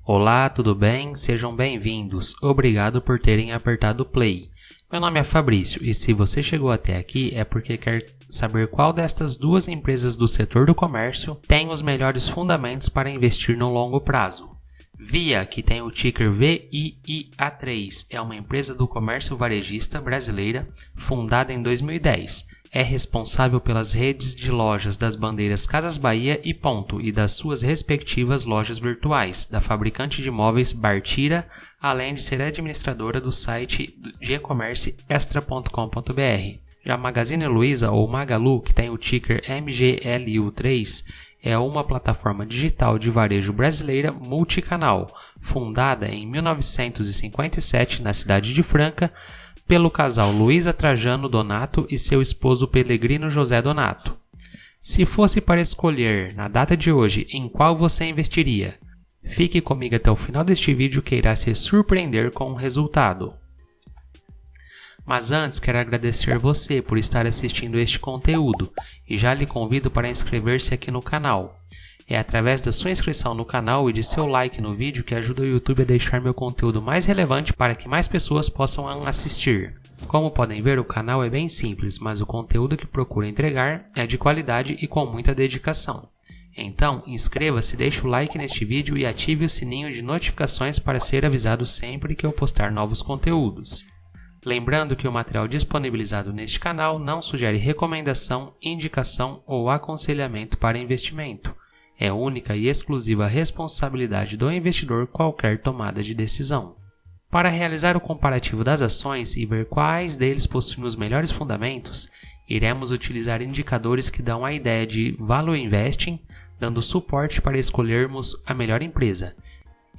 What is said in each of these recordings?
Olá, tudo bem? Sejam bem-vindos. Obrigado por terem apertado play. Meu nome é Fabrício e se você chegou até aqui é porque quer saber qual destas duas empresas do setor do comércio tem os melhores fundamentos para investir no longo prazo. Via, que tem o ticker VIIA3, é uma empresa do comércio varejista brasileira fundada em 2010. É responsável pelas redes de lojas das bandeiras Casas Bahia e Ponto e das suas respectivas lojas virtuais, da fabricante de móveis Bartira, além de ser administradora do site de e-commerce extra.com.br. Já a Magazine Luiza, ou Magalu, que tem o ticker MGLU3, é uma plataforma digital de varejo brasileira multicanal, fundada em 1957 na cidade de Franca, pelo casal Luiza Trajano Donato e seu esposo Pellegrino José Donato. Se fosse para escolher, na data de hoje, em qual você investiria? Fique comigo até o final deste vídeo que irá se surpreender com o resultado. Mas antes, quero agradecer você por estar assistindo este conteúdo e já lhe convido para inscrever-se aqui no canal. É através da sua inscrição no canal e de seu like no vídeo que ajuda o YouTube a deixar meu conteúdo mais relevante para que mais pessoas possam assistir. Como podem ver, o canal é bem simples, mas o conteúdo que procuro entregar é de qualidade e com muita dedicação. Então, inscreva-se, deixe o like neste vídeo e ative o sininho de notificações para ser avisado sempre que eu postar novos conteúdos. Lembrando que o material disponibilizado neste canal não sugere recomendação, indicação ou aconselhamento para investimento. É única e exclusiva responsabilidade do investidor qualquer tomada de decisão. Para realizar o comparativo das ações e ver quais deles possuem os melhores fundamentos, iremos utilizar indicadores que dão a ideia de Value Investing, dando suporte para escolhermos a melhor empresa.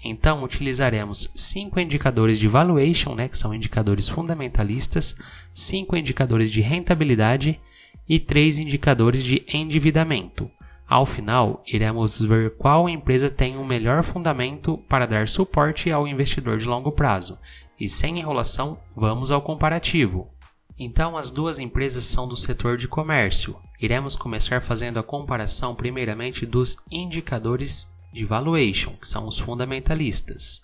Então, utilizaremos 5 indicadores de Valuation, que são indicadores fundamentalistas, 5 indicadores de rentabilidade e 3 indicadores de endividamento. Ao final, iremos ver qual empresa tem o melhor fundamento para dar suporte ao investidor de longo prazo. E sem enrolação, vamos ao comparativo. Então, as duas empresas são do setor de comércio. Iremos começar fazendo a comparação primeiramente dos indicadores de Valuation, que são os fundamentalistas.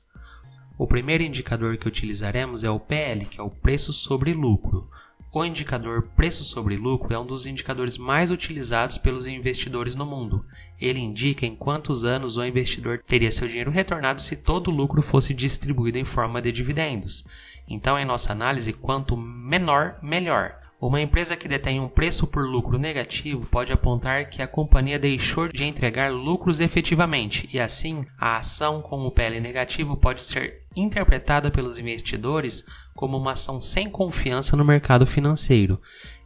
O primeiro indicador que utilizaremos é o PL, que é o preço sobre lucro. O indicador preço sobre lucro é um dos indicadores mais utilizados pelos investidores no mundo. Ele indica em quantos anos o investidor teria seu dinheiro retornado se todo o lucro fosse distribuído em forma de dividendos. Então, em nossa análise, quanto menor, melhor. Uma empresa que detém um preço por lucro negativo pode apontar que a companhia deixou de entregar lucros efetivamente e assim a ação com o PL negativo pode ser interpretada pelos investidores como uma ação sem confiança no mercado financeiro.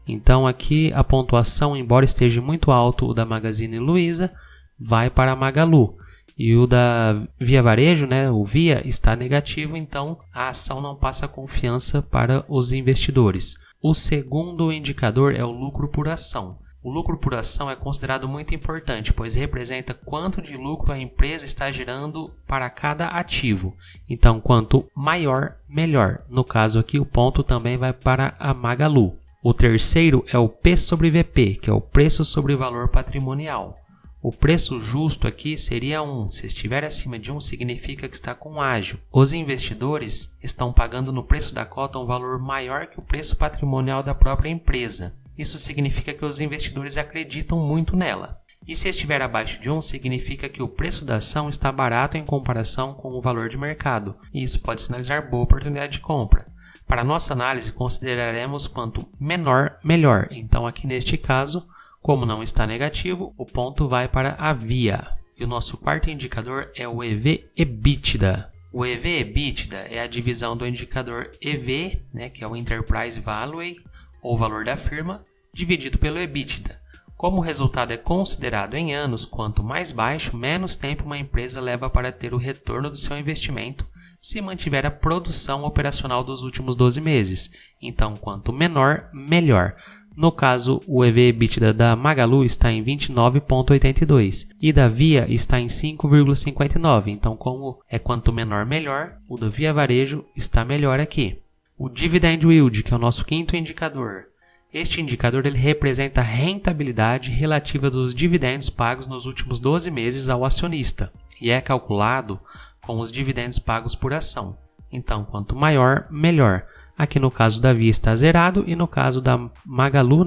Então aqui a pontuação, embora esteja muito alto, o da Magazine Luiza vai para a Magalu. E o da Via Varejo, o Via, está negativo, então a ação não passa confiança para os investidores. O segundo indicador é o lucro por ação. O lucro por ação é considerado muito importante, pois representa quanto de lucro a empresa está gerando para cada ativo. Então, quanto maior, melhor. No caso aqui, o ponto também vai para a Magalu. O terceiro é o P sobre VP, que é o preço sobre valor patrimonial. O preço justo aqui seria 1. Se estiver acima de 1, significa que está com ágio. Os investidores estão pagando no preço da cota um valor maior que o preço patrimonial da própria empresa. Isso significa que os investidores acreditam muito nela. E se estiver abaixo de 1, significa que o preço da ação está barato em comparação com o valor de mercado. E isso pode sinalizar boa oportunidade de compra. Para nossa análise, consideraremos quanto menor, melhor. Então, aqui neste caso, como não está negativo, o ponto vai para a Via. E o nosso quarto indicador é o EV/EBITDA. O EV/EBITDA é a divisão do indicador EV, que é o Enterprise Value, ou valor da firma, dividido pelo EBITDA. Como o resultado é considerado em anos, quanto mais baixo, menos tempo uma empresa leva para ter o retorno do seu investimento se mantiver a produção operacional dos últimos 12 meses. Então, quanto menor, melhor. No caso, o EV/EBITDA da Magalu está em 29,82 e da Via está em 5,59. Então, como é quanto menor, melhor, o do Via Varejo está melhor aqui. O Dividend Yield, que é o nosso quinto indicador. Este indicador ele representa a rentabilidade relativa dos dividendos pagos nos últimos 12 meses ao acionista e é calculado com os dividendos pagos por ação. Então, quanto maior, melhor. Aqui no caso da Via está zerado e no caso da Magalu,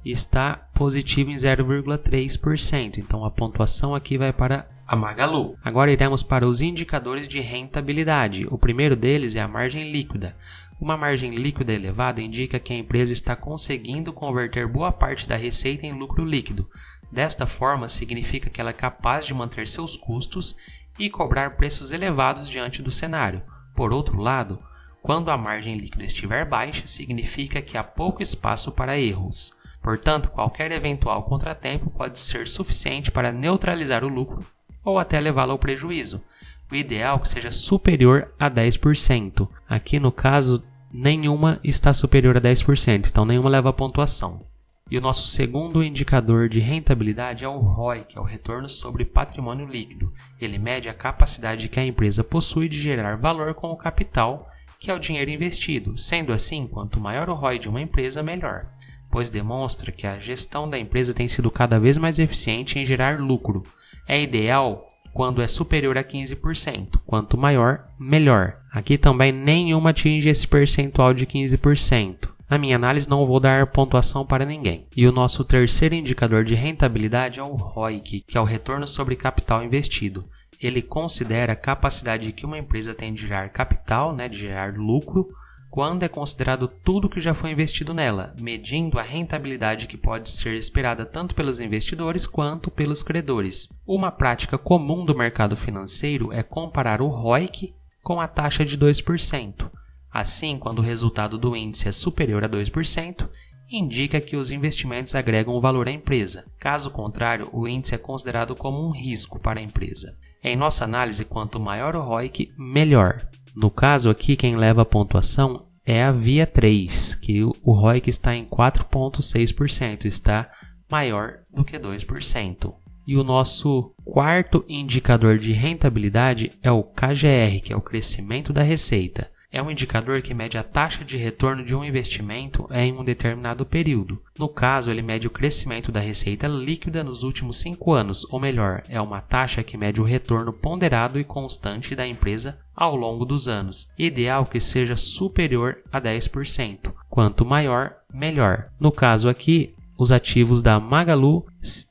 está positivo em 0,3%. Então, a pontuação aqui vai para a Magalu. Agora iremos para os indicadores de rentabilidade. O primeiro deles é a margem líquida. Uma margem líquida elevada indica que a empresa está conseguindo converter boa parte da receita em lucro líquido. Desta forma, significa que ela é capaz de manter seus custos e cobrar preços elevados diante do cenário. Por outro lado, quando a margem líquida estiver baixa, significa que há pouco espaço para erros. Portanto, qualquer eventual contratempo pode ser suficiente para neutralizar o lucro ou até levá-lo ao prejuízo. O ideal é que seja superior a 10%. Aqui no caso, nenhuma está superior a 10%, então nenhuma leva a pontuação. E o nosso segundo indicador de rentabilidade é o ROI, que é o retorno sobre patrimônio líquido. Ele mede a capacidade que a empresa possui de gerar valor com o capital, que é o dinheiro investido. Sendo assim, quanto maior o ROI de uma empresa, melhor, pois demonstra que a gestão da empresa tem sido cada vez mais eficiente em gerar lucro. É ideal quando é superior a 15%. Quanto maior, melhor. Aqui também nenhuma atinge esse percentual de 15%. Na minha análise, não vou dar pontuação para ninguém. E o nosso terceiro indicador de rentabilidade é o ROIC, que é o retorno sobre capital investido. Ele considera a capacidade que uma empresa tem de gerar capital, de gerar lucro, quando é considerado tudo que já foi investido nela, medindo a rentabilidade que pode ser esperada tanto pelos investidores quanto pelos credores. Uma prática comum do mercado financeiro é comparar o ROIC com a taxa de 2%. Assim, quando o resultado do índice é superior a 2%, indica que os investimentos agregam valor à empresa. Caso contrário, o índice é considerado como um risco para a empresa. Em nossa análise, quanto maior o ROIC, melhor. No caso aqui, quem leva a pontuação é a Via 3, que o ROIC está em 4,6%, está maior do que 2%. E o nosso quarto indicador de rentabilidade é o KGR, que é o crescimento da receita. É um indicador que mede a taxa de retorno de um investimento em um determinado período. No caso, ele mede o crescimento da receita líquida nos últimos 5 anos, ou melhor, é uma taxa que mede o retorno ponderado e constante da empresa ao longo dos anos. Ideal que seja superior a 10%. Quanto maior, melhor. No caso aqui, os ativos da Magalu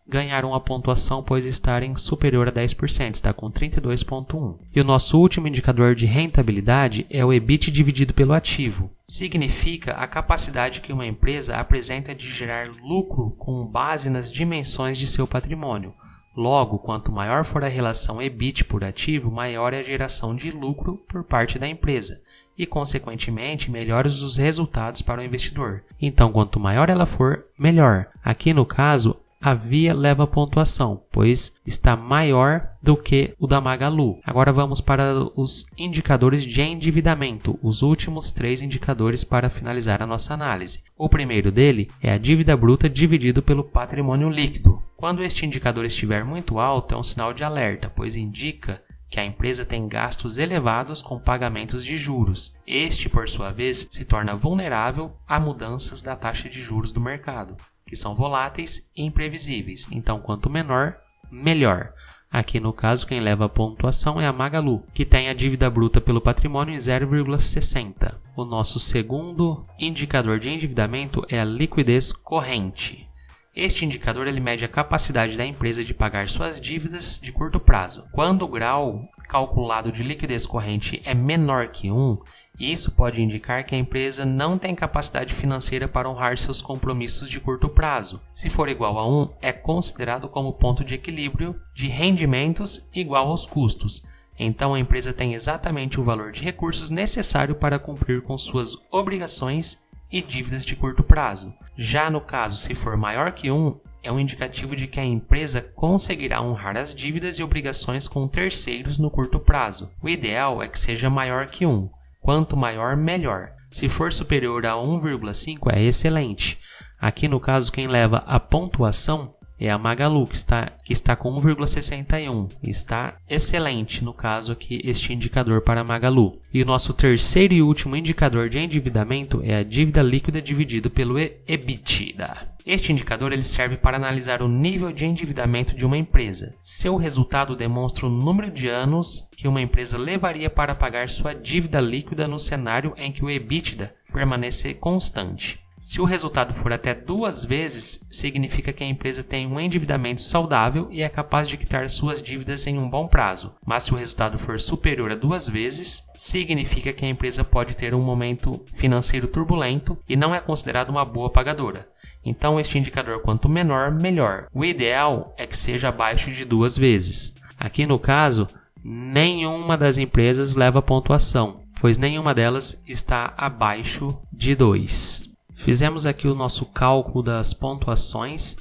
ganharam a pontuação pois estarem superior a 10%, está com 32,1%. E o nosso último indicador de rentabilidade é o EBIT dividido pelo ativo. Significa a capacidade que uma empresa apresenta de gerar lucro com base nas dimensões de seu patrimônio. Logo, quanto maior for a relação EBIT por ativo, maior é a geração de lucro por parte da empresa. E, consequentemente, melhores os resultados para o investidor. Então, quanto maior ela for, melhor. Aqui no caso, a Via leva a pontuação, pois está maior do que o da Magalu. Agora vamos para os indicadores de endividamento, os últimos 3 indicadores para finalizar a nossa análise. O primeiro dele é a dívida bruta dividido pelo patrimônio líquido. Quando este indicador estiver muito alto, é um sinal de alerta, pois indica que a empresa tem gastos elevados com pagamentos de juros. Este, por sua vez, se torna vulnerável a mudanças da taxa de juros do mercado, que são voláteis e imprevisíveis. Então, quanto menor, melhor. Aqui no caso, quem leva a pontuação é a Magalu, que tem a dívida bruta pelo patrimônio em 0,60. O nosso segundo indicador de endividamento é a liquidez corrente. Este indicador ele mede a capacidade da empresa de pagar suas dívidas de curto prazo. Quando o grau calculado de liquidez corrente é menor que 1, isso pode indicar que a empresa não tem capacidade financeira para honrar seus compromissos de curto prazo. Se for igual a 1, é considerado como ponto de equilíbrio de rendimentos igual aos custos. Então a empresa tem exatamente o valor de recursos necessário para cumprir com suas obrigações e dívidas de curto prazo. Já no caso, se for maior que 1, é um indicativo de que a empresa conseguirá honrar as dívidas e obrigações com terceiros no curto prazo. O ideal é que seja maior que 1. Quanto maior, melhor. Se for superior a 1,5, é excelente. Aqui no caso, quem leva a pontuação é a Magalu, que está com 1,61. Está excelente, no caso aqui, este indicador para a Magalu. E o nosso terceiro e último indicador de endividamento é a dívida líquida dividido pelo EBITDA. Este indicador ele serve para analisar o nível de endividamento de uma empresa. Seu resultado demonstra o número de anos que uma empresa levaria para pagar sua dívida líquida no cenário em que o EBITDA permanecer constante. Se o resultado for até 2 vezes, significa que a empresa tem um endividamento saudável e é capaz de quitar suas dívidas em um bom prazo. Mas se o resultado for superior a 2 vezes, significa que a empresa pode ter um momento financeiro turbulento e não é considerada uma boa pagadora. Então, este indicador, quanto menor, melhor. O ideal é que seja abaixo de 2 vezes. Aqui no caso, nenhuma das empresas leva pontuação, pois nenhuma delas está abaixo de 2. Fizemos aqui o nosso cálculo das pontuações.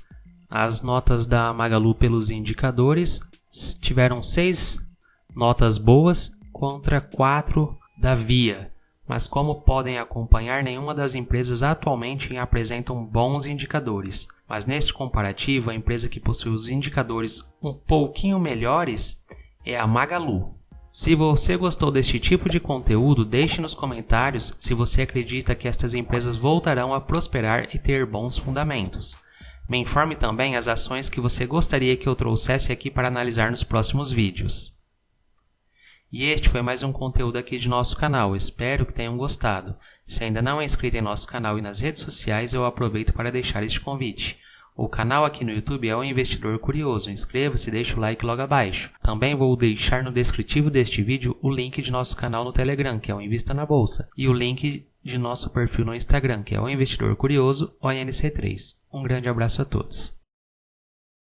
As notas da Magalu pelos indicadores tiveram 6 notas boas contra 4 da Via. Mas como podem acompanhar, nenhuma das empresas atualmente apresentam bons indicadores. Mas neste comparativo, a empresa que possui os indicadores um pouquinho melhores é a Magalu. Se você gostou deste tipo de conteúdo, deixe nos comentários se você acredita que estas empresas voltarão a prosperar e ter bons fundamentos. Me informe também as ações que você gostaria que eu trouxesse aqui para analisar nos próximos vídeos. E este foi mais um conteúdo aqui de nosso canal, espero que tenham gostado. Se ainda não é inscrito em nosso canal e nas redes sociais, eu aproveito para deixar este convite. O canal aqui no YouTube é o Investidor Curioso, inscreva-se e deixe o like logo abaixo. Também vou deixar no descritivo deste vídeo o link de nosso canal no Telegram, que é o Invista na Bolsa, e o link de nosso perfil no Instagram, que é o Investidor Curioso ONC3. Um grande abraço a todos.